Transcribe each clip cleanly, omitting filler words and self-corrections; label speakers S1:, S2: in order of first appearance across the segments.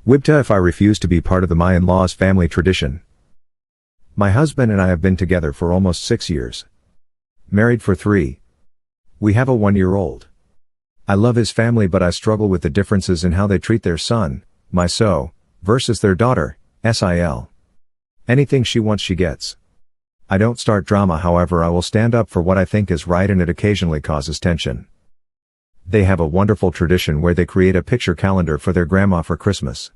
S1: Wibta if I refuse to be part of the my in-laws family tradition. My husband and I have been together for almost 6 years. Married for 3. We have a 1-year-old. I love his family, but I struggle with the differences in how they treat their son, my so, versus their daughter, Sil. Anything she wants she gets. I don't start drama, however I will stand up for what I think is right, and it occasionally causes tension. They have a wonderful tradition where they create a picture calendar for their grandma for Christmas.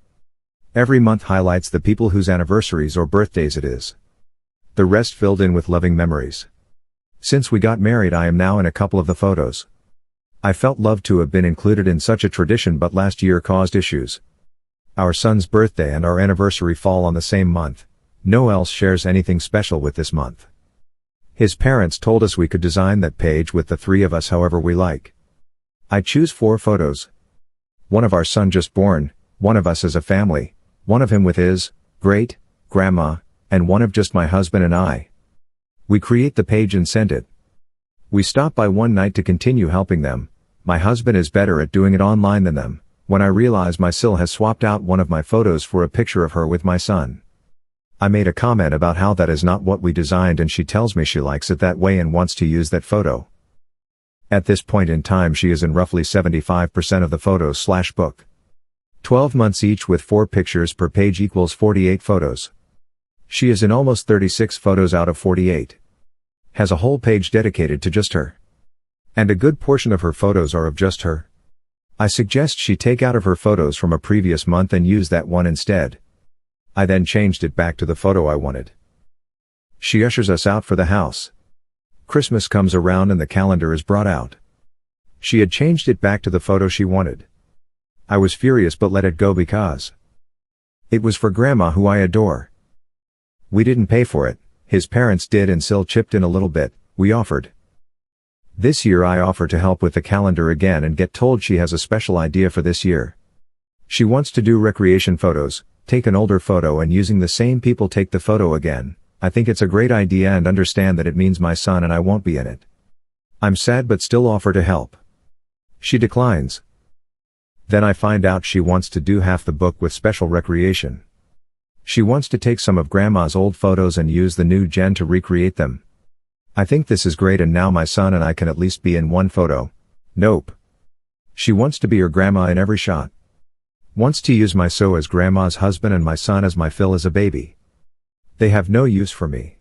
S1: Every month highlights the people whose anniversaries or birthdays it is. The rest filled in with loving memories. Since we got married, I am now in a couple of the photos. I felt loved to have been included in such a tradition, but last year caused issues. Our son's birthday and our anniversary fall on the same month. No one else shares anything special with this month. His parents told us we could design that page with the 3 of us however we like. I choose 4 photos. One of our son just born, one of us as a family, one of him with his great-grandma, and one of just my husband and I. We create the page and send it. We stop by one night to continue helping them. My husband is better at doing it online than them, when I realize my Sil has swapped out one of my photos for a picture of her with my son. I made a comment about how that is not what we designed, and she tells me she likes it that way and wants to use that photo. At this point in time she is in roughly 75% of the photos/book. 12 months each with 4 pictures per page equals 48 photos. She is in almost 36 photos out of 48. Has a whole page dedicated to just her. And a good portion of her photos are of just her. I suggest she take out of her photos from a previous month and use that one instead. I then changed it back to the photo I wanted. She ushers us out for the house. Christmas comes around and the calendar is brought out. She had changed it back to the photo she wanted. I was furious but let it go because it was for Grandma, who I adore. We didn't pay for it, his parents did, and Sil chipped in a little bit. We offered. This year I offer to help with the calendar again and get told she has a special idea for this year. She wants to do recreation photos, take an older photo and using the same people take the photo again. I think it's a great idea and understand that it means my son and I won't be in it. I'm sad but still offer to help. She declines. Then I find out she wants to do half the book with special recreation. She wants to take some of Grandma's old photos and use the new gen to recreate them. I think this is great, and now my son and I can at least be in one photo. Nope. She wants to be her grandma in every shot. Wants to use my so as Grandma's husband and my son as my Phil as a baby. They have no use for me.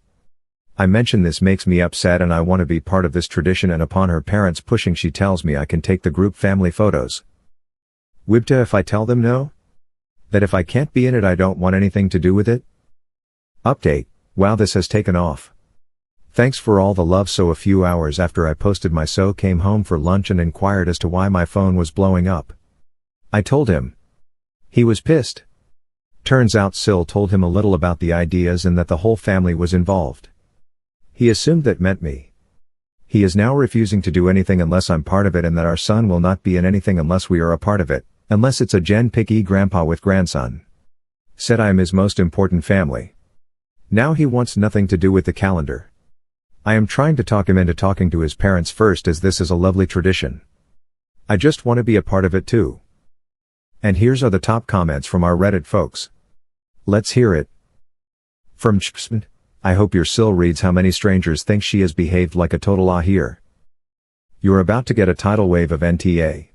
S1: I mention this makes me upset and I want to be part of this tradition, and upon her parents pushing she tells me I can take the group family photos. Wibta if I tell them no? That if I can't be in it I don't want anything to do with it? Update, wow, this has taken off. Thanks for all the love. So a few hours after I posted my so came home for lunch and inquired as to why my phone was blowing up. I told him. He was pissed. Turns out Sil told him a little about the ideas and that the whole family was involved. He assumed that meant me. He is now refusing to do anything unless I'm part of it, and that our son will not be in anything unless we are a part of it, unless it's a gen picky grandpa with grandson. Said I am his most important family. Now he wants nothing to do with the calendar. I am trying to talk him into talking to his parents first, as this is a lovely tradition. I just want to be a part of it too. And here's are the top comments from our Reddit folks. Let's hear it. From Chpsman, I hope your Sil reads how many strangers think she has behaved like a total here. You're about to get a tidal wave of NTA.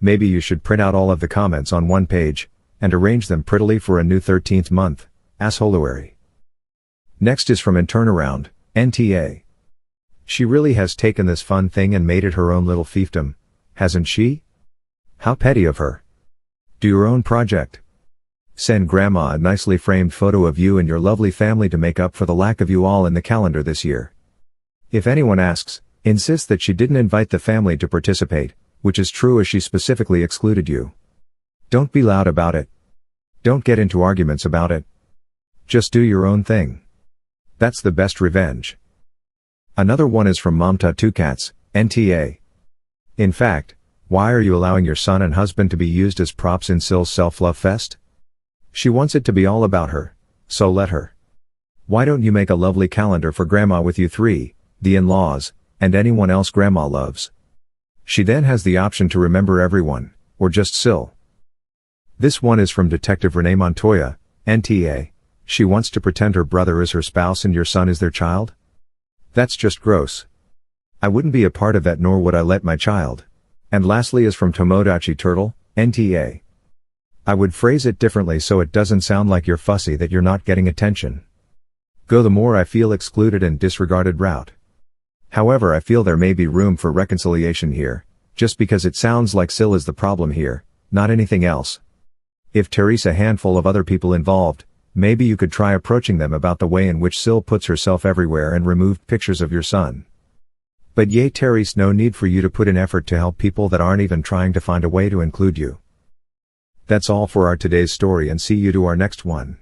S1: Maybe you should print out all of the comments on one page, and arrange them prettily for a new 13th month, assholery. Next is from In Turnaround, NTA. She really has taken this fun thing and made it her own little fiefdom, hasn't she? How petty of her. Do your own project. Send Grandma a nicely framed photo of you and your lovely family to make up for the lack of you all in the calendar this year. If anyone asks, insist that she didn't invite the family to participate, which is true as she specifically excluded you. Don't be loud about it. Don't get into arguments about it. Just do your own thing. That's the best revenge. Another one is from Momta Two Cats, NTA. In fact, why are you allowing your son and husband to be used as props in Sil's self-love fest? She wants it to be all about her, so let her. Why don't you make a lovely calendar for Grandma with you 3, the in-laws, and anyone else Grandma loves? She then has the option to remember everyone, or just Sil. This one is from Detective Renee Montoya, NTA. She wants to pretend her brother is her spouse and your son is their child? That's just gross. I wouldn't be a part of that, nor would I let my child. And lastly is from Tomodachi Turtle, NTA. I would phrase it differently so it doesn't sound like you're fussy that you're not getting attention. Go the more I feel excluded and disregarded route. However, I feel there may be room for reconciliation here, just because it sounds like Sil is the problem here, not anything else. If Teresa a handful of other people involved, maybe you could try approaching them about the way in which Sil puts herself everywhere and removed pictures of your son. But yay Therese, no need for you to put in effort to help people that aren't even trying to find a way to include you. That's all for our today's story, and see you to our next one.